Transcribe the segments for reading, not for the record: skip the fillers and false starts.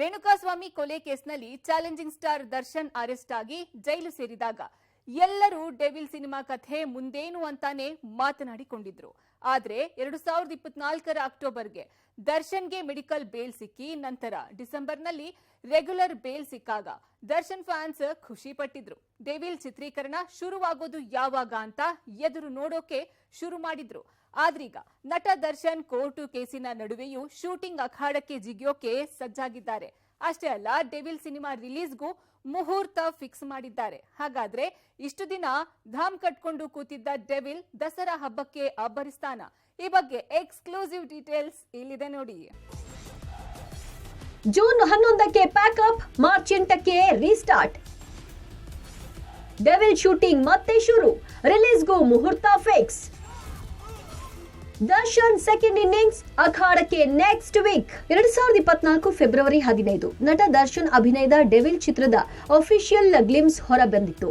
ರೇಣುಕಾಸ್ವಾಮಿ ಕೊಲೆ ಕೇಸ್ನಲ್ಲಿ challenging star Darshan arrest ಆಗಿ ಜೈಲು ಸೇರಿದಾಗ ಎಲ್ಲರೂ ಡೆವಿಲ್ ಸಿನಿಮಾ ಕಥೆ ಮುಂದೇನು ಅಂತಾನೆ ಮಾತನಾಡಿಕೊಂಡಿದ್ರು. ಆದ್ರೆ 2024ರ ಅಕ್ಟೋಬರ್ಗೆ ದರ್ಶನ್ಗೆ ಮೆಡಿಕಲ್ ಬೇಲ್ ಸಿಕ್ಕಿ ನಂತರ ಡಿಸೆಂಬರ್ನಲ್ಲಿ ರೆಗ್ಯುಲರ್ ಬೇಲ್ ಸಿಕ್ಕಾಗ ದರ್ಶನ್ ಫ್ಯಾನ್ಸ್ ಖುಷಿ ಪಟ್ಟಿದ್ರು. ಡೆವಿಲ್ ಚಿತ್ರೀಕರಣ ಶುರುವಾಗೋದು ಯಾವಾಗ ಅಂತ ಎದುರು ನೋಡೋಕೆ ಶುರು ಮಾಡಿದ್ರು. ಆದ್ರೀಗ ನಟ ದರ್ಶನ್ ಕೋರ್ಟು ಕೇಸಿನ ನಡುವೆಯೂ ಶೂಟಿಂಗ್ ಅಖಾಡಕ್ಕೆ ಜಿಗಿಯೋಕೆ ಸಜ್ಜಾಗಿದ್ದಾರೆ. ಅಷ್ಟೇ ಅಲ್ಲ, ಡೆವಿಲ್ ಸಿನಿಮಾ ರಿಲೀಸ್ಗೂ ಮುಹೂರ್ತ ಫಿಕ್ಸ್ ಮಾಡಿದ್ದಾರೆ. ಹಾಗಾದ್ರೆ ಇಷ್ಟು ದಿನ ಧಾಮ್ ಕಟ್ಕೊಂಡು ಕೂತಿದ್ದ ಡೆವಿಲ್ ದಸರಾ ಹಬ್ಬಕ್ಕೆ ಅಬ್ಬರಿಸ್ತಾನ? ಈ ಬಗ್ಗೆ ಎಕ್ಸ್ಕ್ಲೂಸಿವ್ ಡೀಟೇಲ್ಸ್ ಇಲ್ಲಿದೆ ನೋಡಿ. ಜೂನ್ 11ಕ್ಕೆ ಪ್ಯಾಕಪ್, ಮಾರ್ಚ್ 8ಕ್ಕೆ ರೀಸ್ಟಾರ್ಟ್. ಡೆವಿಲ್ ಶೂಟಿಂಗ್ ಮತ್ತೆ ಶುರು, ರಿಲೀಸ್ಗೂ ಮುಹೂರ್ತ ಫಿಕ್ಸ್. ದರ್ಶನ್ ಸೆಕೆಂಡ್ ಇನ್ನಿಂಗ್ಸ್ ಅಖಾಡಕ್ಕೆ ನೆಕ್ಸ್ಟ್ ವೀಕ್. 2024 ಫೆಬ್ರವರಿ 15 ನಟ ದರ್ಶನ್ ಅಭಿನಯದ ಡೆವಿಲ್ ಚಿತ್ರದ ಅಫಿಷಿಯಲ್ ಗ್ಲಿಮ್ಸ್ ಹೊರ ಬಂದಿತ್ತು.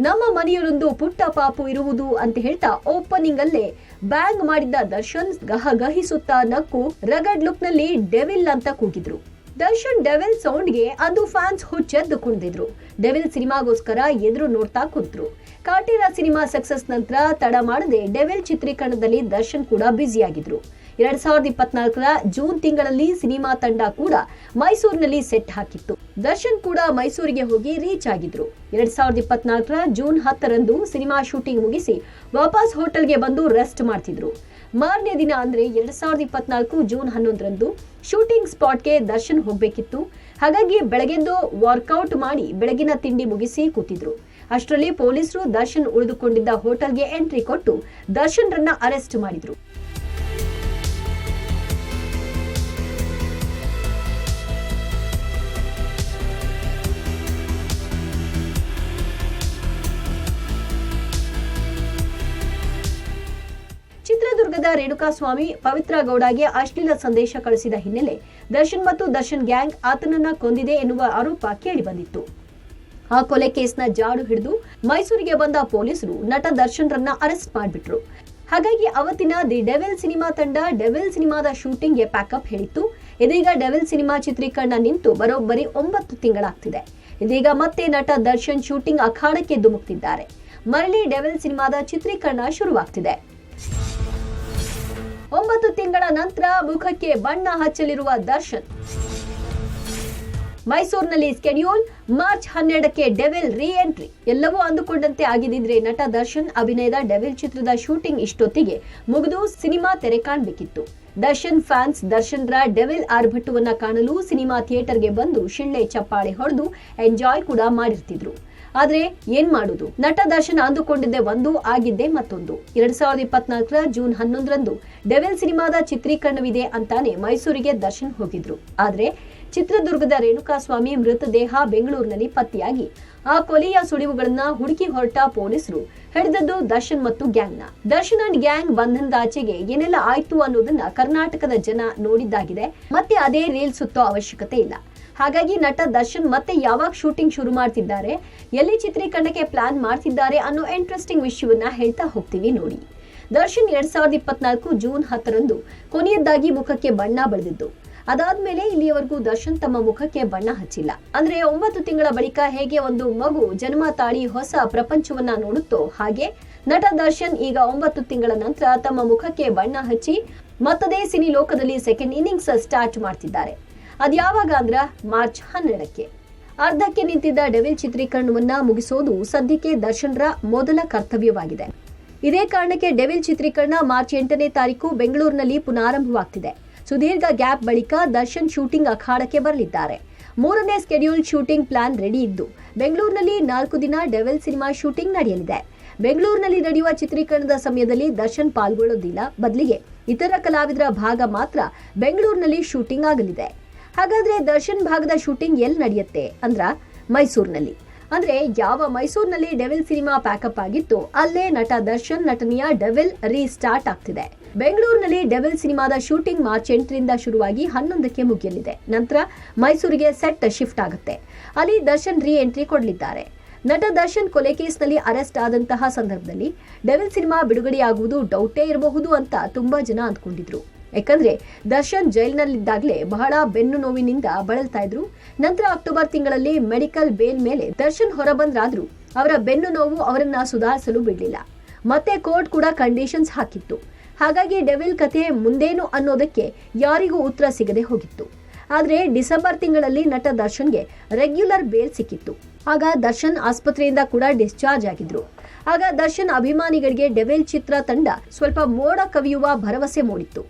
ನಮ್ಮ ಮನೆಯಲ್ಲೊಂದು ಪುಟ್ಟ ಪಾಪು ಇರುವುದು ಅಂತ ಹೇಳ್ತಾ ಓಪನಿಂಗ್ ಅಲ್ಲೇ ಬ್ಯಾಂಗ್ ಮಾಡಿದ್ದ ದರ್ಶನ್ ಗಹಗಹಿಸುತ್ತಾ ನಕ್ಕು ರಗಡ್ ಲುಕ್ ನಲ್ಲಿ ಡೆವಿಲ್ ಅಂತ ಕೂಗಿದ್ರು. ದರ್ಶನ್ ಡೆವಿಲ್ ಸೌಂಡ್ಗೆ ಅಂದು ಫ್ಯಾನ್ಸ್ ಹುಚ್ಚೆದ್ದು ಕುಣಿದಿದ್ರು. ಡೆವಿಲ್ ಸಿನಿಮಾಗೋಸ್ಕರ ಎದುರು ನೋಡ್ತಾ ಕೂತ್ರು. ಕಾಟೇರ ಸಿನಿಮಾ ಸಕ್ಸಸ್ ನಂತರ ತಡ ಮಾಡದೆ ಡೆವಿಲ್ ಚಿತ್ರೀಕರಣದಲ್ಲಿ ದರ್ಶನ್ ಕೂಡ ಬ್ಯುಸಿಯಾಗಿದ್ರು. 2024ರ ಜೂನ್ ತಿಂಗಳಲ್ಲಿ ಸಿನಿಮಾ ತಂಡ ಕೂಡ ಮೈಸೂರಿನಲ್ಲಿ ಸೆಟ್ ಹಾಕಿತ್ತು. ದರ್ಶನ್ ಕೂಡ ಮೈಸೂರಿಗೆ ಹೋಗಿ ರೀಚ್ ಆಗಿದ್ರು. 2024ರ ಜೂನ್ 10ರಂದು ಸಿನಿಮಾ ಶೂಟಿಂಗ್ ಮುಗಿಸಿ ವಾಪಸ್ ಹೋಟೆಲ್ಗೆ ಬಂದು ರೆಸ್ಟ್ ಮಾಡ್ತಿದ್ರು. ಮಾರನೇ ದಿನ ಅಂದ್ರೆ 2024 ಜೂನ್ 11ರಂದು ಶೂಟಿಂಗ್ ಸ್ಪಾಟ್ಗೆ ದರ್ಶನ್ ಹೋಗ್ಬೇಕಿತ್ತು. ಹಾಗಾಗಿ ಬೆಳಗ್ಗೆಂದು ವರ್ಕೌಟ್ ಮಾಡಿ ಬೆಳಗಿನ ತಿಂಡಿ ಮುಗಿಸಿ ಕೂತಿದ್ರು. ಅಷ್ಟರಲ್ಲಿ ಪೊಲೀಸರು ದರ್ಶನ್ ಉಳಿದುಕೊಂಡಿದ್ದ ಹೋಟೆಲ್ಗೆ ಎಂಟ್ರಿ ಕೊಟ್ಟು ದರ್ಶನ್ ರನ್ನ ಅರೆಸ್ಟ್ ಮಾಡಿದ್ರು. ಚಿತ್ರದುರ್ಗದ ರೇಣುಕಾಸ್ವಾಮಿ ಪವಿತ್ರ ಗೌಡಗೆ ಅಶ್ಲೀಲ ಸಂದೇಶ ಕಳಿಸಿದ ಹಿನ್ನೆಲೆ ದರ್ಶನ್ ಮತ್ತು ದರ್ಶನ್ ಗ್ಯಾಂಗ್ ಆತನನ್ನ ಕೊಂದಿದೆ ಎನ್ನುವ ಆರೋಪ ಕೇಳಿಬಂದಿತ್ತು. ಆ ಕೊಲೆ ಕೇಸ್ನ ಜಾಡು ಹಿಡಿದು ಮೈಸೂರಿಗೆ ಬಂದ ಪೊಲೀಸರು ನಟ ದರ್ಶನ್ ರನ್ನ ಅರೆಸ್ಟ್ ಮಾಡಿಬಿಟ್ರು. ಹಾಗಾಗಿ ಅವತ್ತಿನ ದಿ ಡೆವಿಲ್ ಸಿನಿಮಾ ತಂಡ ಡೆವಿಲ್ ಸಿನಿಮಾದ ಶೂಟಿಂಗ್ಗೆ ಪ್ಯಾಕಪ್ ಹೇಳಿತ್ತು. ಇದೀಗ ಡೆವಿಲ್ ಸಿನಿಮಾ ಚಿತ್ರೀಕರಣ ನಿಂತು ಬರೋಬ್ಬರಿ 9 ತಿಂಗಳಾಗ್ತಿದೆ. ಇದೀಗ ಮತ್ತೆ ನಟ ದರ್ಶನ್ ಶೂಟಿಂಗ್ ಅಖಾಡಕ್ಕೆ ಧುಮುಕ್ತಿದ್ದಾರೆ. ಮರಳಿ ಡೆವಿಲ್ ಸಿನಿಮಾದ ಚಿತ್ರೀಕರಣ ಶುರುವಾಗ್ತಿದೆ. 9 ತಿಂಗಳ ನಂತರ ಮುಖಕ್ಕೆ ಬಣ್ಣ ಹಚ್ಚಲಿರುವ ದರ್ಶನ್. ಮೈಸೂರಿನಲ್ಲಿ ಸ್ಕೆಡ್ಯೂಲ್, ಮಾರ್ಚ್ 12ಕ್ಕೆ ಡೆವಿಲ್ ರೀ ಎಂಟ್ರಿ. ಎಲ್ಲವೂ ಅಂದುಕೊಂಡಂತೆ ಆಗಿದ್ರೆ ನಟ ದರ್ಶನ್ ಅಭಿನಯದ ಡೆವಿಲ್ ಚಿತ್ರದ ಶೂಟಿಂಗ್ ಇಷ್ಟೊತ್ತಿಗೆ ಮುಗಿದು ಸಿನಿಮಾ ತೆರೆ ಕಾಣಬೇಕಿತ್ತು. ದರ್ಶನ್ ಫ್ಯಾನ್ಸ್ ದರ್ಶನ್ ರ ಡೆವಿಲ್ ಆರ್ಭಟವನ್ನ ಕಾಣಲು ಸಿನಿಮಾ ಥಿಯೇಟರ್ಗೆ ಬಂದು ಶಿಳ್ಳೆ ಚಪ್ಪಾಳೆ ಹೊಡೆದು ಎಂಜಾಯ್ ಕೂಡ ಮಾಡಿರ್ತಿದ್ರು. ಆದ್ರೆ ಏನ್ ಮಾಡುದು, ನಟ ದರ್ಶನ್ ಅಂದುಕೊಂಡಿದ್ದೆ ಒಂದು, ಆಗಿದ್ದೆ ಮತ್ತೊಂದು. 2024ರ ಜೂನ್ 11ರಂದು ಡೆವಿಲ್ ಸಿನಿಮಾದ ಚಿತ್ರೀಕರಣವಿದೆ ಅಂತಾನೆ ಮೈಸೂರಿಗೆ ದರ್ಶನ್ ಹೋಗಿದ್ರು. ಆದ್ರೆ ಚಿತ್ರದುರ್ಗದ ರೇಣುಕಾಸ್ವಾಮಿ ಮೃತದೇಹ ಬೆಂಗಳೂರಿನಲ್ಲಿ ಪತ್ತೆಯಾಗಿ ಆ ಕೊಲೆಯ ಸುಳಿವುಗಳನ್ನ ಹುಡುಕಿ ಹೊರಟ ಪೊಲೀಸರು ಹಿಡಿದದ್ದು ದರ್ಶನ್ ಮತ್ತು ಗ್ಯಾಂಗ್ ನ. ದರ್ಶನ್ ಅಂಡ್ ಗ್ಯಾಂಗ್ ಬಂಧನದಾಚೆಗೆ ಏನೆಲ್ಲ ಆಯ್ತು ಅನ್ನೋದನ್ನ ಕರ್ನಾಟಕದ ಜನ ನೋಡಿದ್ದಾಗಿದೆ. ಮತ್ತೆ ಅದೇ ರೀಲ್ ಸುತ್ತೋ ಅವಶ್ಯಕತೆ ಇಲ್ಲ. ಹಾಗಾಗಿ ನಟ ದರ್ಶನ್ ಮತ್ತೆ ಯಾವಾಗ ಶೂಟಿಂಗ್ ಶುರು ಮಾಡ್ತಿದ್ದಾರೆ, ಎಲ್ಲಿ ಚಿತ್ರೀಕರಣಕ್ಕೆ ಪ್ಲಾನ್ ಮಾಡ್ತಿದ್ದಾರೆ ಅನ್ನೋ ಇಂಟ್ರೆಸ್ಟಿಂಗ್ ವಿಷಯವನ್ನ ಹೇಳ್ತಾ ಹೋಗ್ತೀವಿ ನೋಡಿ. ದರ್ಶನ್ 2024 ಜೂನ್ 10ರಂದು ಕೊನೆಯದಾಗಿ ಮುಖಕ್ಕೆ ಬಣ್ಣ ಬಳಿದಿದ್ದು. ಅದಾದ್ಮೇಲೆ ಇಲ್ಲಿಯವರೆಗೂ ದರ್ಶನ್ ತಮ್ಮ ಮುಖಕ್ಕೆ ಬಣ್ಣ ಹಚ್ಚಿಲ್ಲ. ಅಂದ್ರೆ 9 ತಿಂಗಳ ಬಳಿಕ ಹೇಗೆ ಒಂದು ಮಗು ಜನ್ಮ ತಾಳಿ ಹೊಸ ಪ್ರಪಂಚವನ್ನ ನೋಡುತ್ತೋ ಹಾಗೆ ನಟ ದರ್ಶನ್ ಈಗ 9 ತಿಂಗಳ ನಂತರ ತಮ್ಮ ಮುಖಕ್ಕೆ ಬಣ್ಣ ಹಚ್ಚಿ ಮತ್ತದೇ ಸಿನಿ ಲೋಕದಲ್ಲಿ ಸೆಕೆಂಡ್ ಇನ್ನಿಂಗ್ಸ್ ಸ್ಟಾರ್ಟ್ ಮಾಡ್ತಿದ್ದಾರೆ. ಅದ್ಯಾವಾಗ ಅಂದ್ರ ಮಾರ್ಚ್ 12ಕ್ಕೆ. ಅರ್ಧಕ್ಕೆ ನಿಂತಿದ್ದ ಡೆವಿಲ್ ಚಿತ್ರೀಕರಣವನ್ನ ಮುಗಿಸೋದು ಸದ್ಯಕ್ಕೆ ದರ್ಶನ್ ರ ಮೊದಲ ಕರ್ತವ್ಯವಾಗಿದೆ. ಇದೇ ಕಾರಣಕ್ಕೆ ಡೆವಿಲ್ ಚಿತ್ರೀಕರಣ ಮಾರ್ಚ್ 8ನೇ ತಾರೀಕು ಬೆಂಗಳೂರಿನಲ್ಲಿ ಪುನಾರಂಭವಾಗ್ತಿದೆ. ಸುದೀರ್ಘ ಗ್ಯಾಪ್ ಬಳಿಕ ದರ್ಶನ್ ಶೂಟಿಂಗ್ ಅಖಾಡಕ್ಕೆ ಬರಲಿದ್ದಾರೆ. 3ನೇ ಸ್ಕೆಡ್ಯೂಲ್ ಶೂಟಿಂಗ್ ಪ್ಲಾನ್ ರೆಡಿ ಇದ್ದು ಬೆಂಗಳೂರಿನಲ್ಲಿ 4 ದಿನ ಡೆವಿಲ್ ಸಿನಿಮಾ ಶೂಟಿಂಗ್ ನಡೆಯಲಿದೆ. ಬೆಂಗಳೂರಿನಲ್ಲಿ ನಡೆಯುವ ಚಿತ್ರೀಕರಣದ ಸಮಯದಲ್ಲಿ ದರ್ಶನ್ ಪಾಲ್ಗೊಳ್ಳೋದಿಲ್ಲ. ಬದಲಿಗೆ ಇತರ ಕಲಾವಿದರ ಭಾಗ ಮಾತ್ರ ಬೆಂಗಳೂರಿನಲ್ಲಿ ಶೂಟಿಂಗ್ ಆಗಲಿದೆ. ಹಾಗಾದ್ರೆ ದರ್ಶನ್ ಭಾಗದ ಶೂಟಿಂಗ್ ಎಲ್ಲಿ ನಡೆಯುತ್ತೆ ಅಂದ್ರ ಮೈಸೂರಿನಲ್ಲಿ. ಅಂದ್ರೆ ಯಾವ ಮೈಸೂರಿನಲ್ಲಿ ಡೆವಿಲ್ ಸಿನಿಮಾ ಪ್ಯಾಕಪ್ ಆಗಿತ್ತು ಅಲ್ಲೇ ನಟ ದರ್ಶನ್ ನಟನೆಯ ಡೆವಿಲ್ ರೀಸ್ಟಾರ್ಟ್ ಆಗ್ತಿದೆ. ಬೆಂಗಳೂರಿನಲ್ಲಿ ಡೆವಿಲ್ ಸಿನಿಮಾದ ಶೂಟಿಂಗ್ ಮಾರ್ಚ್ 8ರಿಂದ ಶುರುವಾಗಿ 11ಕ್ಕೆ ಮುಗಿಯಲಿದೆ. ನಂತರ ಮೈಸೂರಿಗೆ ಸೆಟ್ ಶಿಫ್ಟ್ ಆಗುತ್ತೆ. ಅಲ್ಲಿ ದರ್ಶನ್ ರೀ ಎಂಟ್ರಿ ಕೊಡಲಿದ್ದಾರೆ. ನಟ ದರ್ಶನ್ ಕೊಲೆ ಕೇಸ್ನಲ್ಲಿ ಅರೆಸ್ಟ್ ಆದಂತಹ ಸಂದರ್ಭದಲ್ಲಿ ಡೆವಿಲ್ ಸಿನಿಮಾ ಬಿಡುಗಡೆಯಾಗುವುದು ಡೌಟೇ ಇರಬಹುದು ಅಂತ ತುಂಬಾ ಜನ ಅಂದ್ಕೊಂಡಿದ್ರು. ಯಾಕಂದ್ರೆ ದರ್ಶನ್ ಜೈಲಿನಲ್ಲಿದ್ದಾಗಲೇ ಬಹಳ ಬೆನ್ನು ನೋವಿನಿಂದ ಬಳಲ್ತಾ ಇದ್ರು. ನಂತರ ಅಕ್ಟೋಬರ್ ತಿಂಗಳಲ್ಲಿ ಮೆಡಿಕಲ್ ಬೇಲ್ ಮೇಲೆ ದರ್ಶನ್ ಹೊರಬಂದ್ರಾದ್ರೂ ಅವರ ಬೆನ್ನು ನೋವು ಅವರನ್ನ ಸುಧಾರಿಸಲು ಬಿಡಲಿಲ್ಲ. ಮತ್ತೆ ಕೋರ್ಟ್ ಕೂಡ ಕಂಡೀಷನ್ಸ್ ಹಾಕಿತ್ತು. ಹಾಗಾಗಿ ಡೆವಿಲ್ ಕಥೆ ಮುಂದೇನು ಅನ್ನೋದಕ್ಕೆ ಯಾರಿಗೂ ಉತ್ತರ ಸಿಗದೆ ಹೋಗಿತ್ತು. ಆದ್ರೆ ಡಿಸೆಂಬರ್ ತಿಂಗಳಲ್ಲಿ ನಟ ದರ್ಶನ್ಗೆ ರೆಗ್ಯುಲರ್ ಬೇಲ್ ಸಿಕ್ಕಿತ್ತು. ಆಗ ದರ್ಶನ್ ಆಸ್ಪತ್ರೆಯಿಂದ ಕೂಡ ಡಿಸ್ಚಾರ್ಜ್ ಆಗಿದ್ರು. ಆಗ ದರ್ಶನ್ ಅಭಿಮಾನಿಗಳಿಗೆ ಡೆವಿಲ್ ಚಿತ್ರ ತಂಡ ಸ್ವಲ್ಪ ಮೋಡ ಕವಿಯುವ ಭರವಸೆ ಮೂಡಿತ್ತು.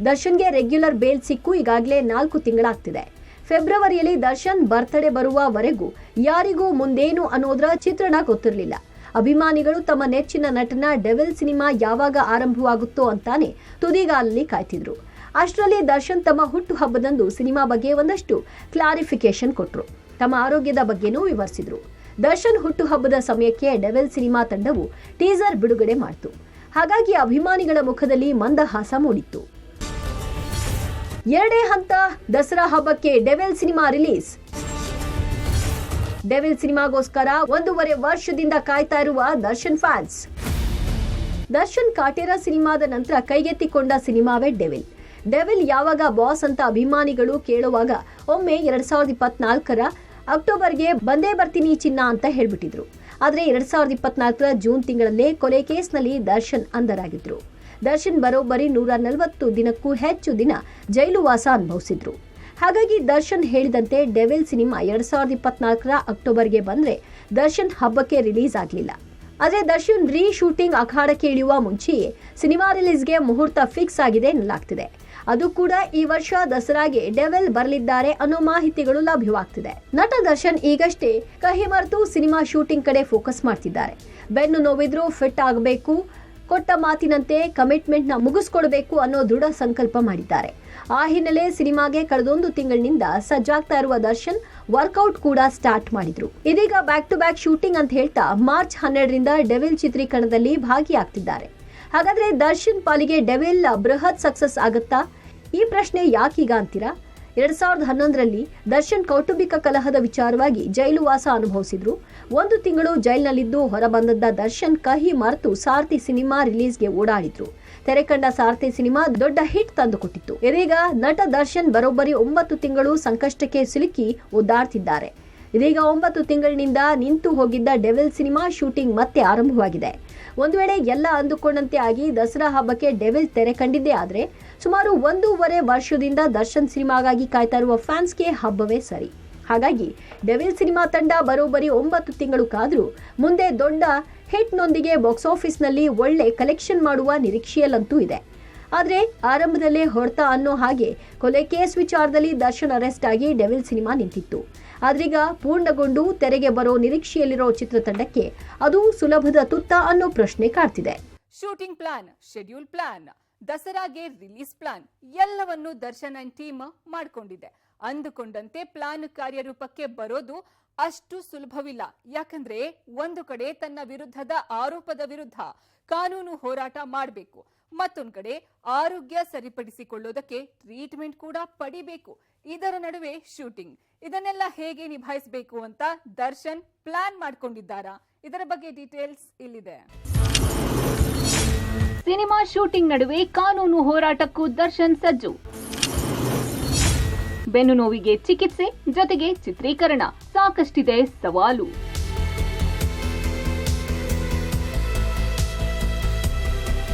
ದರ್ಶನ್ಗೆ ರೆಗ್ಯುಲರ್ ಬೇಲ್ ಸಿಕ್ಕು ಈಗಾಗಲೇ 4 ತಿಂಗಳಾಗ್ತಿದೆ. ಫೆಬ್ರವರಿಯಲ್ಲಿ ದರ್ಶನ್ ಬರ್ತ್ಡೇ ಬರುವವರೆಗೂ ಯಾರಿಗೂ ಮುಂದೇನು ಅನ್ನೋದ್ರ ಚಿತ್ರಣ ಗೊತ್ತಿರಲಿಲ್ಲ. ಅಭಿಮಾನಿಗಳು ತಮ್ಮ ನೆಚ್ಚಿನ ನಟನ ಡೆವಿಲ್ ಸಿನಿಮಾ ಯಾವಾಗ ಆರಂಭವಾಗುತ್ತೋ ಅಂತಾನೆ ತುದಿಗಾಲಲ್ಲಿ ಕಾಯ್ತಿದ್ರು. ಅಷ್ಟರಲ್ಲಿ ದರ್ಶನ್ ತಮ್ಮ ಹುಟ್ಟು ಹಬ್ಬದಂದು ಸಿನಿಮಾ ಬಗ್ಗೆ ಒಂದಷ್ಟು ಕ್ಲಾರಿಫಿಕೇಶನ್ ಕೊಟ್ರು. ತಮ್ಮ ಆರೋಗ್ಯದ ಬಗ್ಗೆನೂ ವಿವರಿಸಿದ್ರು. ದರ್ಶನ್ ಹುಟ್ಟು ಹಬ್ಬದ ಸಮಯಕ್ಕೆ ಡೆವಿಲ್ ಸಿನಿಮಾ ತಂಡವು ಟೀಸರ್ ಬಿಡುಗಡೆ ಮಾಡಿತು. ಹಾಗಾಗಿ ಅಭಿಮಾನಿಗಳ ಮುಖದಲ್ಲಿ ಮಂದಹಾಸ ಮೂಡಿತ್ತು. 2ನೇ ಹಂತ ದಸರಾ ಹಬ್ಬಕ್ಕೆ ಡೆವಿಲ್ ಸಿನಿಮಾ ರಿಲೀಸ್. ಡೆವಿಲ್ ಸಿನಿಮಾಗೋಸ್ಕರ 1.5 ವರ್ಷದಿಂದ ಕಾಯ್ತಾ ಇರುವ ದರ್ಶನ್ ಫ್ಯಾನ್ಸ್. ದರ್ಶನ್ ಕಾಟೇರ ಸಿನಿಮಾದ ನಂತರ ಕೈಗೆತ್ತಿಕೊಂಡ ಸಿನಿಮಾವೇ ಡೆವಿಲ್. ಡೆವಿಲ್ ಯಾವಾಗ ಬಾಸ್ ಅಂತ ಅಭಿಮಾನಿಗಳು ಕೇಳುವಾಗ ಒಮ್ಮೆ 2024ರ ಅಕ್ಟೋಬರ್ಗೆ ಬಂದೇ ಬರ್ತೀನಿ ಚಿನ್ನ ಅಂತ ಹೇಳ್ಬಿಟ್ಟಿದ್ರು. ಆದ್ರೆ 2024ರ ಜೂನ್ ತಿಂಗಳಲ್ಲೇ ಕೊಲೆ ಕೇಸ್ನಲ್ಲಿ ದರ್ಶನ್ ಅಂಧರಾಗಿದ್ರು. ದರ್ಶನ್ ಬರೋಬ್ಬರಿ 140 ದಿನಕ್ಕೂ ಹೆಚ್ಚು ದಿನ ಜೈಲು ವಾಸ ಅನುಭವಿಸಿದ್ರು. ಹಾಗಾಗಿ ದರ್ಶನ್ ಹೇಳಿದಂತೆ ಡೆವಿಲ್ ಸಿನಿಮಾ 2024ರ ಅಕ್ಟೋಬರ್ಗೆ ಬಂದ್ರೆ ದರ್ಶನ್ ಹಬ್ಬಕ್ಕೆ ರಿಲೀಸ್ ಆಗಲಿಲ್ಲ. ಆದ್ರೆ ದರ್ಶನ್ ರೀ ಶೂಟಿಂಗ್ ಅಖಾಡಕ್ಕೆ ಇಳಿಯುವ ಮುಂಚೆಯೇ ಸಿನಿಮಾ ರಿಲೀಸ್ಗೆ ಮುಹೂರ್ತ ಫಿಕ್ಸ್ ಆಗಿದೆ ಎನ್ನಲಾಗ್ತಿದೆ. ಅದು ಕೂಡ ಈ ವರ್ಷ ದಸರಾಗೆ ಡೆವಿಲ್ ಬರಲಿದ್ದಾರೆ ಅನ್ನೋ ಮಾಹಿತಿಗಳು ಲಭ್ಯವಾಗ್ತಿದೆ. ನಟ ದರ್ಶನ್ ಈಗಷ್ಟೇ ಕಹಿ ಮರೆತು ಸಿನಿಮಾ ಶೂಟಿಂಗ್ ಕಡೆ ಫೋಕಸ್ ಮಾಡ್ತಿದ್ದಾರೆ. ಬೆನ್ನು ನೋವಿದ್ರೂ ಫಿಟ್ ಆಗಬೇಕು, ಕೊಟ್ಟ ಮಾತಿನಂತೆ ಕಮಿಟ್ಮೆಂಟ್ ನ ಮುಗಿಸ್ಕೊಡ್ಬೇಕು ಅನ್ನೋ ದೃಢ ಸಂಕಲ್ಪ ಮಾಡಿದ್ದಾರೆ. ಆ ಹಿನ್ನೆಲೆ ಸಿನಿಮಾಗೆ ಕಳೆದೊಂದು ತಿಂಗಳಿನಿಂದ ಸಜ್ಜಾಗ್ತಾ ಇರುವ ದರ್ಶನ್ ವರ್ಕೌಟ್ ಕೂಡ ಸ್ಟಾರ್ಟ್ ಮಾಡಿದ್ರು. ಇದೀಗ ಬ್ಯಾಕ್ ಟು ಬ್ಯಾಕ್ ಶೂಟಿಂಗ್ ಅಂತ ಹೇಳ್ತಾ ಮಾರ್ಚ್ 12ರಿಂದ ಡೆವಿಲ್ ಚಿತ್ರೀಕರಣದಲ್ಲಿ ಭಾಗಿಯಾಗ್ತಿದ್ದಾರೆ. ಹಾಗಾದ್ರೆ ದರ್ಶನ್ ಪಾಲಿಗೆ ಡೆವಿಲ್ ಬೃಹತ್ ಸಕ್ಸಸ್ ಆಗುತ್ತಾ? ಈ ಪ್ರಶ್ನೆ ಯಾಕೀಗ ಅಂತೀರಾ? 2011ರಲ್ಲಿ ದರ್ಶನ್ ಕೌಟುಂಬಿಕ ಕಲಹದ ವಿಚಾರವಾಗಿ ಜೈಲು ವಾಸ ಅನುಭವಿಸಿದ್ರು. 1 ತಿಂಗಳು ಜೈಲಿನಲ್ಲಿದ್ದು ಹೊರಬಂದದ್ದ ದರ್ಶನ್ ಕಹಿ ಮರೆತು ಸಾರ್ಥಿ ಸಿನಿಮಾ ರಿಲೀಸ್ಗೆ ಓಡಾಡಿದ್ರು. ತೆರೆಕಂಡ ಸಾರ್ಥಿ ಸಿನಿಮಾ ದೊಡ್ಡ ಹಿಟ್ ತಂದುಕೊಟ್ಟಿತ್ತು. ಇದೀಗ ನಟ ದರ್ಶನ್ ಬರೋಬ್ಬರಿ 9 ತಿಂಗಳು ಸಂಕಷ್ಟಕ್ಕೆ ಸಿಲುಕಿ ಒದ್ದಾಡ್ತಿದ್ದಾರೆ. ಇದೀಗ 9 ತಿಂಗಳಿನಿಂದ ನಿಂತು ಹೋಗಿದ್ದ ಡೆವಿಲ್ ಸಿನಿಮಾ ಶೂಟಿಂಗ್ ಮತ್ತೆ ಆರಂಭವಾಗಿದೆ. ಒಂದು ವೇಳೆ ಎಲ್ಲ ಅಂದುಕೊಂಡಂತೆ ಆಗಿ ದಸರಾ ಹಬ್ಬಕ್ಕೆ ಡೆವಿಲ್ ತೆರೆ ಕಂಡಿದ್ದೇ ಆದ್ರೆ ಸುಮಾರು 1.5 ವರ್ಷದಿಂದ ದರ್ಶನ್ ಸಿನಿಮಾಗಾಗಿ ಕಾಯ್ತಾ ಇರುವ ಫ್ಯಾನ್ಸ್ಗೆ ಹಬ್ಬವೇ ಸರಿ. ಹಾಗಾಗಿ ಡೆವಿಲ್ ಸಿನಿಮಾ ತಂಡ ಬರೋಬ್ಬರಿ 9 ತಿಂಗಳು ಕಾದ್ರೂ ಮುಂದೆ ದೊಡ್ಡ ಹಿಟ್ನೊಂದಿಗೆ ಬಾಕ್ಸ್ ಆಫೀಸ್ನಲ್ಲಿ ಒಳ್ಳೆ ಕಲೆಕ್ಷನ್ ಮಾಡುವ ನಿರೀಕ್ಷೆಯಲ್ಲಂತೂ ಇದೆ. ಆದ್ರೆ ಆರಂಭದಲ್ಲೇ ಹೊಡೆತ ಅನ್ನೋ ಹಾಗೆ ಕೊಲೆ ಕೇಸ್ ವಿಚಾರದಲ್ಲಿ ದರ್ಶನ್ ಅರೆಸ್ಟ್ ಆಗಿ ಡೆವಿಲ್ ಸಿನಿಮಾ ನಿಂತಿತ್ತು. ಆದ್ರೀಗ ಪೂರ್ಣಗೊಂಡು ತೆರೆಗೆ ಬರೋ ನಿರೀಕ್ಷೆಯಲ್ಲಿರೋ ಚಿತ್ರತಂಡಕ್ಕೆ ಅದು ಸುಲಭದ ತುತ್ತ ಅನ್ನೋ ಪ್ರಶ್ನೆ ಕಾಡ್ತಿದೆ. ಶೂಟಿಂಗ್ ಪ್ಲಾನ್, ಶೆಡ್ಯೂಲ್ ಪ್ಲಾನ್, ದಸರಾಗೆ ರಿಲೀಸ್ ಪ್ಲಾನ್ ಎಲ್ಲವನ್ನು ದರ್ಶನ್ ಅಂಡ್ ಟೀಮ್ ಮಾಡಿಕೊಂಡಿದೆ. ಅಂದುಕೊಂಡಂತೆ ಪ್ಲಾನ್ ಕಾರ್ಯರೂಪಕ್ಕೆ ಬರೋದು ಅಷ್ಟು ಸುಲಭವಿಲ್ಲ. ಯಾಕಂದ್ರೆ ಒಂದು ಕಡೆ ತನ್ನ ವಿರುದ್ಧದ ಆರೋಪದ ವಿರುದ್ಧ ಕಾನೂನು ಹೋರಾಟ ಮಾಡಬೇಕು, ಮತ್ತೊಂದು ಕಡೆ ಆರೋಗ್ಯ ಸರಿಪಡಿಸಿಕೊಳ್ಳೋದಕ್ಕೆ ಟ್ರೀಟ್ಮೆಂಟ್ ಕೂಡ ಪಡಿಬೇಕು. ಇದರ ನಡುವೆ ಶೂಟಿಂಗ್, ಇದನ್ನೆಲ್ಲ ಹೇಗೆ ನಿಭಾಯಿಸಬೇಕು ಅಂತ ದರ್ಶನ್ ಪ್ಲಾನ್ ಮಾಡ್ಕೊಂಡಿದ್ದಾರಾ? ಇದರ ಬಗ್ಗೆ ಡೀಟೇಲ್ಸ್ ಇಲ್ಲಿದೆ. ಸಿನಿಮಾ ಶೂಟಿಂಗ್ ನಡುವೆ ಕಾನೂನು ಹೋರಾಟಕ್ಕೂ ದರ್ಶನ್ ಸಜ್ಜು. ಬೆನ್ನು ನೋವಿಗೆ ಚಿಕಿತ್ಸೆ ಜೊತೆಗೆ ಚಿತ್ರೀಕರಣ, ಸಾಕಷ್ಟಿದೆ ಸವಾಲು.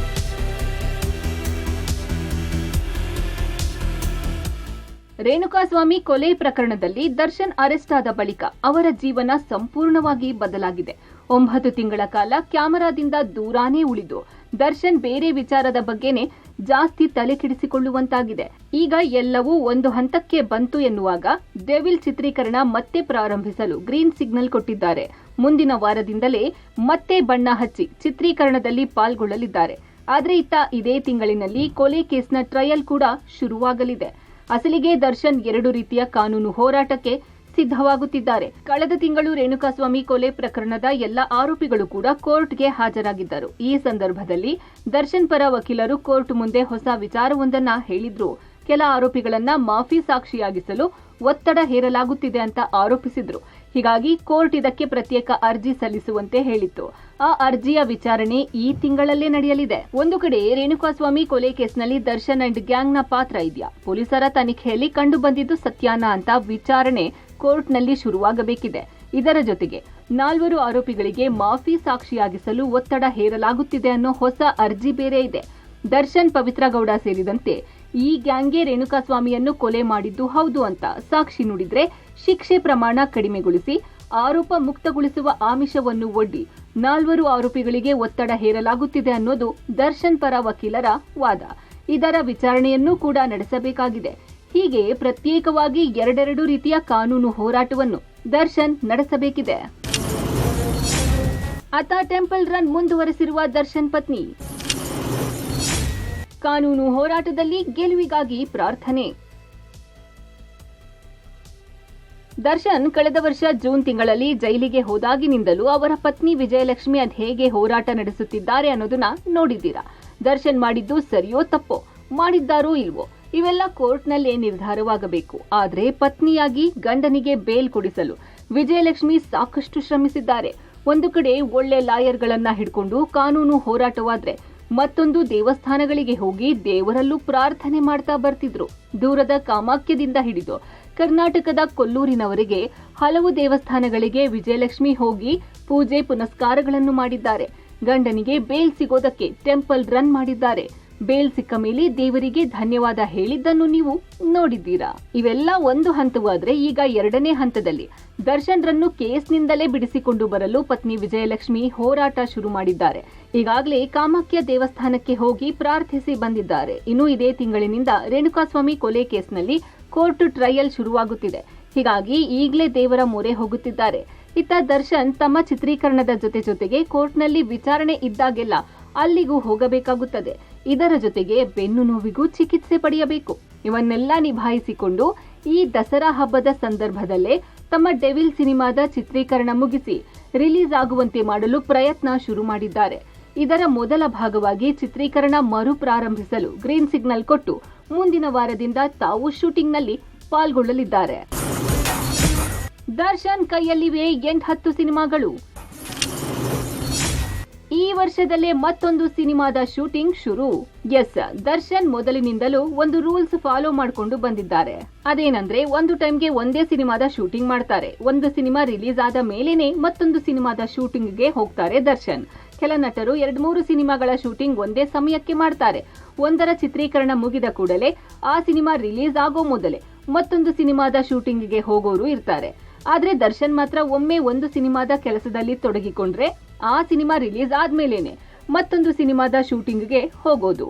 ರೇಣುಕಾಸ್ವಾಮಿ ಕೊಲೆ ಪ್ರಕರಣದಲ್ಲಿ ದರ್ಶನ್ ಅರೆಸ್ಟ್ ಆದ ಬಳಿಕ ಅವರ ಜೀವನ ಸಂಪೂರ್ಣವಾಗಿ ಬದಲಾಗಿದೆ. 9 ತಿಂಗಳ ಕಾಲ ಕ್ಯಾಮೆರಾದಿಂದ ದೂರಾನೇ ಉಳಿದು ದರ್ಶನ್ ಬೇರೆ ವಿಚಾರದ ಬಗ್ಗೆನೇ ಜಾಸ್ತಿ ತಲೆ ಕೆಡಿಸಿಕೊಳ್ಳುವಂತಾಗಿದೆ. ಈಗ ಎಲ್ಲವೂ ಒಂದು ಹಂತಕ್ಕೆ ಬಂತು ಎನ್ನುವಾಗ ಡೆವಿಲ್ ಚಿತ್ರೀಕರಣ ಮತ್ತೆ ಪ್ರಾರಂಭಿಸಲು ಗ್ರೀನ್ ಸಿಗ್ನಲ್ ಕೊಟ್ಟಿದ್ದಾರೆ. ಮುಂದಿನ ವಾರದಿಂದಲೇ ಮತ್ತೆ ಬಣ್ಣ ಹಚ್ಚಿ ಚಿತ್ರೀಕರಣದಲ್ಲಿ ಪಾಲ್ಗೊಳ್ಳಲಿದ್ದಾರೆ. ಆದ್ರೆ ಇದೇ ತಿಂಗಳಿನಲ್ಲಿ ಕೊಲೆ ಕೇಸ್ನ ಟ್ರಯಲ್ ಕೂಡ ಶುರುವಾಗಲಿದೆ. ಅಸಲಿಗೆ ದರ್ಶನ್ 2 ರೀತಿಯ ಕಾನೂನು ಹೋರಾಟಕ್ಕೆ ಸಿದ್ಧವಾಗುತ್ತಿದ್ದಾರೆ. ಕಳೆದ ತಿಂಗಳು ರೇಣುಕಾಸ್ವಾಮಿ ಕೊಲೆ ಪ್ರಕರಣದ ಎಲ್ಲ ಆರೋಪಿಗಳು ಕೂಡ ಕೋರ್ಟ್ಗೆ ಹಾಜರಾಗಿದ್ದರು. ಈ ಸಂದರ್ಭದಲ್ಲಿ ದರ್ಶನ್ ಪರ ವಕೀಲರು ಕೋರ್ಟ್ ಮುಂದೆ ಹೊಸ ವಿಚಾರವೊಂದನ್ನ ಹೇಳಿದ್ರು. ಕೆಲ ಆರೋಪಿಗಳನ್ನ ಮಾಫಿ ಸಾಕ್ಷಿಯಾಗಿಸಲು ಒತ್ತಡ ಹೇರಲಾಗುತ್ತಿದೆ ಅಂತ ಆರೋಪಿಸಿದ್ರು. ಹೀಗಾಗಿ ಕೋರ್ಟ್ ಇದಕ್ಕೆ ಪ್ರತ್ಯೇಕ ಅರ್ಜಿ ಸಲ್ಲಿಸುವಂತೆ ಹೇಳಿತ್ತು. ಆ ಅರ್ಜಿಯ ವಿಚಾರಣೆ ಈ ತಿಂಗಳಲ್ಲೇ ನಡೆಯಲಿದೆ. ಒಂದು ಕಡೆ ರೇಣುಕಾಸ್ವಾಮಿ ಕೊಲೆ ಕೇಸ್ನಲ್ಲಿ ದರ್ಶನ್ ಅಂಡ್ ಗ್ಯಾಂಗ್ನ ಪಾತ್ರ ಇದೆಯಾ, ಪೊಲೀಸರ ತನಿಖೆಯಲ್ಲಿ ಕಂಡು ಬಂದಿದ್ದು ಸತ್ಯಾನ ಅಂತ ವಿಚಾರಣೆ ಕೋರ್ಟ್ನಲ್ಲಿ ಶುರುವಾಗಬೇಕಿದೆ. ಇದರ ಜೊತೆಗೆ 4 ಆರೋಪಿಗಳಿಗೆ ಮಾಫಿ ಸಾಕ್ಷಿಯಾಗಿಸಲು ಒತ್ತಡ ಹೇರಲಾಗುತ್ತಿದೆ ಅನ್ನೋ ಹೊಸ ಅರ್ಜಿ ಬೇರೆ ಇದೆ. ದರ್ಶನ್, ಪವಿತ್ರ ಗೌಡ ಸೇರಿದಂತೆ ಈ ಗ್ಯಾಂಗ್ಗೆ ರೇಣುಕಾಸ್ವಾಮಿಯನ್ನು ಕೊಲೆ ಮಾಡಿದ್ದು ಹೌದು ಅಂತ ಸಾಕ್ಷಿ ನುಡಿದ್ರೆ ಶಿಕ್ಷೆ ಪ್ರಮಾಣ ಕಡಿಮೆಗೊಳಿಸಿ ಆರೋಪ ಮುಕ್ತಗೊಳಿಸುವ ಆಮಿಷವನ್ನು ಒಡ್ಡಿ 4 ಆರೋಪಿಗಳಿಗೆ ಒತ್ತಡ ಹೇರಲಾಗುತ್ತಿದೆ ಅನ್ನೋದು ದರ್ಶನ್ ಪರ ವಕೀಲರ ವಾದ. ಇದರ ವಿಚಾರಣೆಯನ್ನೂ ಕೂಡ ನಡೆಸಬೇಕಾಗಿದೆ. ಹೀಗೆ ಪ್ರತ್ಯೇಕವಾಗಿ 2 ರೀತಿಯ ಕಾನೂನು ಹೋರಾಟವನ್ನು ದರ್ಶನ್ ನಡೆಸಬೇಕಿದೆ. ಅತ ಟೆಂಪಲ್ ರನ್ ಮುಂದುವರೆಸಿರುವ ದರ್ಶನ್ ಪತ್ನಿ. ಕಾನೂನು ಹೋರಾಟದಲ್ಲಿ ಗೆಲುವಿಗಾಗಿ ಪ್ರಾರ್ಥನೆ. ದರ್ಶನ್ ಕಳೆದ ವರ್ಷ ಜೂನ್ ತಿಂಗಳಲ್ಲಿ ಜೈಲಿಗೆ ಹೋದಾಗಿನಿಂದಲೂ ಅವರ ಪತ್ನಿ ವಿಜಯಲಕ್ಷ್ಮಿ ಅದ್ ಹೇಗೆ ಹೋರಾಟ ನಡೆಸುತ್ತಿದ್ದಾರೆ ಅನ್ನೋದನ್ನ ನೋಡಿದ್ದೀರಾ. ದರ್ಶನ್ ಮಾಡಿದ್ದು ಸರಿಯೋ ತಪ್ಪೋ, ಮಾಡಿದ್ದಾರೋ ಇಲ್ವೋ ಇವೆಲ್ಲ ಕೋರ್ಟ್ನಲ್ಲೇ ನಿರ್ಧಾರವಾಗಬೇಕು. ಆದ್ರೆ ಪತ್ನಿಯಾಗಿ ಗಂಡನಿಗೆ ಬೇಲ್ ಕೊಡಿಸಲು ವಿಜಯಲಕ್ಷ್ಮಿ ಸಾಕಷ್ಟು ಶ್ರಮಿಸಿದ್ದಾರೆ. ಒಂದು ಕಡೆ ಒಳ್ಳೆ ಲಾಯರ್ಗಳನ್ನ ಹಿಡ್ಕೊಂಡು ಕಾನೂನು ಹೋರಾಟವಾದ್ರೆ ಮತ್ತೊಂದು ದೇವಸ್ಥಾನಗಳಿಗೆ ಹೋಗಿ ದೇವರಲ್ಲೂ ಪ್ರಾರ್ಥನೆ ಮಾಡ್ತಾ ಬರ್ತಿದ್ರು. ದೂರದ ಕಾಮಾಖ್ಯದಿಂದ ಹಿಡಿದು ಕರ್ನಾಟಕದ ಕೊಲ್ಲೂರಿನವರೆಗೆ ಹಲವು ದೇವಸ್ಥಾನಗಳಿಗೆ ವಿಜಯಲಕ್ಷ್ಮಿ ಹೋಗಿ ಪೂಜೆ ಪುನಸ್ಕಾರಗಳನ್ನು ಮಾಡಿದ್ದಾರೆ. ಗಂಡನಿಗೆ ಬೇಲ್ ಸಿಗೋದಕ್ಕೆ ಟೆಂಪಲ್ ರನ್ ಮಾಡಿದ್ದಾರೆ. ಬೇಲ್ ಸಿಕ್ಕ ಮೇಲೆ ದೇವರಿಗೆ ಧನ್ಯವಾದ ಹೇಳಿದ್ದನ್ನು ನೀವು ನೋಡಿದ್ದೀರಾ. ಇವೆಲ್ಲ ಒಂದು ಹಂತವಾದ್ರೆ ಈಗ 2ನೇ ಹಂತದಲ್ಲಿ ದರ್ಶನ್ ರನ್ನು ಕೇಸ್ನಿಂದಲೇ ಬಿಡಿಸಿಕೊಂಡು ಬರಲು ಪತ್ನಿ ವಿಜಯಲಕ್ಷ್ಮಿ ಹೋರಾಟ ಶುರು ಮಾಡಿದ್ದಾರೆ. ಈಗಾಗಲೇ ಕಾಮಾಖ್ಯ ದೇವಸ್ಥಾನಕ್ಕೆ ಹೋಗಿ ಪ್ರಾರ್ಥಿಸಿ ಬಂದಿದ್ದಾರೆ. ಇನ್ನು ಇದೇ ತಿಂಗಳಿನಿಂದ ರೇಣುಕಾಸ್ವಾಮಿ ಕೊಲೆ ಕೇಸ್ನಲ್ಲಿ ಕೋರ್ಟ್ ಟ್ರಯಲ್ ಶುರುವಾಗುತ್ತಿದೆ. ಹೀಗಾಗಿ ಈಗಲೇ ದೇವರ ಮೊರೆ ಹೋಗುತ್ತಿದ್ದಾರೆ. ಇತ್ತ ದರ್ಶನ್ ತಮ್ಮ ಚಿತ್ರೀಕರಣದ ಜೊತೆಗೆ ಕೋರ್ಟ್ನಲ್ಲಿ ವಿಚಾರಣೆ ಇದ್ದಾಗೆಲ್ಲ ಅಲ್ಲಿಗೂ ಹೋಗಬೇಕಾಗುತ್ತದೆ. ಇದರ ಜೊತೆಗೆ ಬೆನ್ನು ನೋವಿಗೂ ಚಿಕಿತ್ಸೆ ಪಡೆಯಬೇಕು. ಇವನ್ನೆಲ್ಲ ನಿಭಾಯಿಸಿಕೊಂಡು ಈ ದಸರಾ ಹಬ್ಬದ ಸಂದರ್ಭದಲ್ಲೇ ತಮ್ಮ ಡೆವಿಲ್ ಸಿನಿಮಾದ ಚಿತ್ರೀಕರಣ ಮುಗಿಸಿ ರಿಲೀಸ್ ಆಗುವಂತೆ ಮಾಡಲು ಪ್ರಯತ್ನ ಶುರು ಮಾಡಿದ್ದಾರೆ. ಇದರ ಮೊದಲ ಭಾಗವಾಗಿ ಚಿತ್ರೀಕರಣ ಮರು ಪ್ರಾರಂಭಿಸಲು ಗ್ರೀನ್ ಸಿಗ್ನಲ್ ಕೊಟ್ಟು ಮುಂದಿನ ವಾರದಿಂದ ತಾವು ಶೂಟಿಂಗ್ನಲ್ಲಿ ಪಾಲ್ಗೊಳ್ಳಲಿದ್ದಾರೆ. ದರ್ಶನ್ ಕೈಯಲ್ಲಿವೆ 8-10 ಸಿನಿಮಾಗಳು. ಈ ವರ್ಷದಲ್ಲೇ ಮತ್ತೊಂದು ಸಿನಿಮಾದ ಶೂಟಿಂಗ್ ಶುರು. ಎಸ್, ದರ್ಶನ್ ಮೊದಲಿನಿಂದಲೂ ಒಂದು ರೂಲ್ಸ್ ಫಾಲೋ ಮಾಡಿಕೊಂಡು ಬಂದಿದ್ದಾರೆ. ಅದೇನಂದ್ರೆ ಒಂದು ಟೈಮ್ಗೆ ಒಂದೇ ಸಿನಿಮಾದ ಶೂಟಿಂಗ್ ಮಾಡ್ತಾರೆ. ಒಂದು ಸಿನಿಮಾ ರಿಲೀಸ್ ಆದ ಮೇಲೇನೆ ಮತ್ತೊಂದು ಸಿನಿಮಾದ ಶೂಟಿಂಗ್ಗೆ ಹೋಗ್ತಾರೆ ದರ್ಶನ್. ಕೆಲ ನಟರು 2-3 ಸಿನಿಮಾಗಳ ಶೂಟಿಂಗ್ ಒಂದೇ ಸಮಯಕ್ಕೆ ಮಾಡ್ತಾರೆ. ಒಂದರ ಚಿತ್ರೀಕರಣ ಮುಗಿದ ಕೂಡಲೇ ಆ ಸಿನಿಮಾ ರಿಲೀಸ್ ಆಗೋ ಮೊದಲೇ ಮತ್ತೊಂದು ಸಿನಿಮಾದ ಶೂಟಿಂಗ್ಗೆ ಹೋಗೋರು ಇರ್ತಾರೆ. ಆದ್ರೆ ದರ್ಶನ್ ಮಾತ್ರ ಒಮ್ಮೆ ಒಂದು ಸಿನಿಮಾದ ಕೆಲಸದಲ್ಲಿ ತೊಡಗಿಕೊಂಡ್ರೆ ಆ ಸಿನಿಮಾ ರಿಲೀಸ್ ಆದ್ಮೇಲೇನೆ ಮತ್ತೊಂದು ಸಿನಿಮಾದ ಶೂಟಿಂಗ್ಗೆ ಹೋಗೋದು.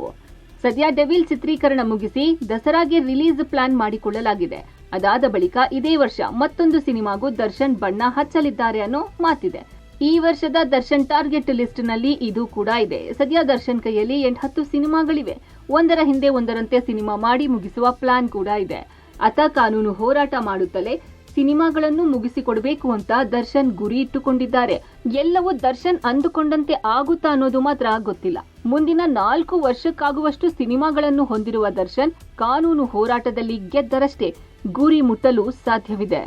ಸದ್ಯ ಡೆವಿಲ್ ಚಿತ್ರೀಕರಣ ಮುಗಿಸಿ ದಸರಾಗೆ ರಿಲೀಸ್ ಪ್ಲಾನ್ ಮಾಡಿಕೊಳ್ಳಲಾಗಿದೆ. ಅದಾದ ಬಳಿಕ ಇದೇ ವರ್ಷ ಮತ್ತೊಂದು ಸಿನಿಮಾಗೂ ದರ್ಶನ್ ಬಣ್ಣ ಹಚ್ಚಲಿದ್ದಾರೆ ಅನ್ನೋ ಮಾತಿದೆ. ಈ ವರ್ಷದ ದರ್ಶನ್ ಟಾರ್ಗೆಟ್ ಲಿಸ್ಟ್ ನಲ್ಲಿ ಇದು ಕೂಡ ಇದೆ. ಸದ್ಯ ದರ್ಶನ್ ಕೈಯಲ್ಲಿ 8-10 ಸಿನಿಮಾಗಳಿವೆ. ಒಂದರ ಹಿಂದೆ ಒಂದರಂತೆ ಸಿನಿಮಾ ಮಾಡಿ ಮುಗಿಸುವ ಪ್ಲಾನ್ ಕೂಡ ಇದೆ. ಆತ ಕಾನೂನು ಹೋರಾಟ ಮಾಡುತ್ತಲೇ ಸಿನಿಮಾಗಳನ್ನು ಮುಗಿಸಿಕೊಡಬೇಕು ಅಂತ ದರ್ಶನ್ ಗುರಿ ಇಟ್ಟುಕೊಂಡಿದ್ದಾರೆ. ಎಲ್ಲವೂ ದರ್ಶನ್ ಅಂದುಕೊಂಡಂತೆ ಆಗುತ್ತಾ ಅನ್ನೋದು ಮಾತ್ರ ಗೊತ್ತಿಲ್ಲ. ಮುಂದಿನ 4 ವರ್ಷಕ್ಕಾಗುವಷ್ಟು ಸಿನಿಮಾಗಳನ್ನು ಹೊಂದಿರುವ ದರ್ಶನ್ ಕಾನೂನು ಹೋರಾಟದಲ್ಲಿ ಗೆದ್ದರಷ್ಟೇ ಗುರಿ ಮುಟ್ಟಲು ಸಾಧ್ಯವಿದೆ.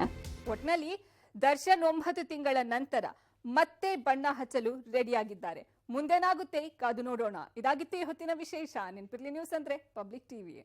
ಒಟ್ನಲ್ಲಿ ದರ್ಶನ್ 9 ತಿಂಗಳ ನಂತರ ಮತ್ತೆ ಬಣ್ಣ ಹಚ್ಚಲು ರೆಡಿಯಾಗಿದ್ದಾರೆ. ಮುಂದೇನಾಗುತ್ತೆ ಕಾದು ನೋಡೋಣ. ಇದಾಗಿತ್ತು ಈ ಹೊತ್ತಿನ ವಿಶೇಷ. ನೆನಪಿರ್ಲಿ, ನ್ಯೂಸ್ ಅಂದ್ರೆ ಪಬ್ಲಿಕ್ ಟಿವಿ.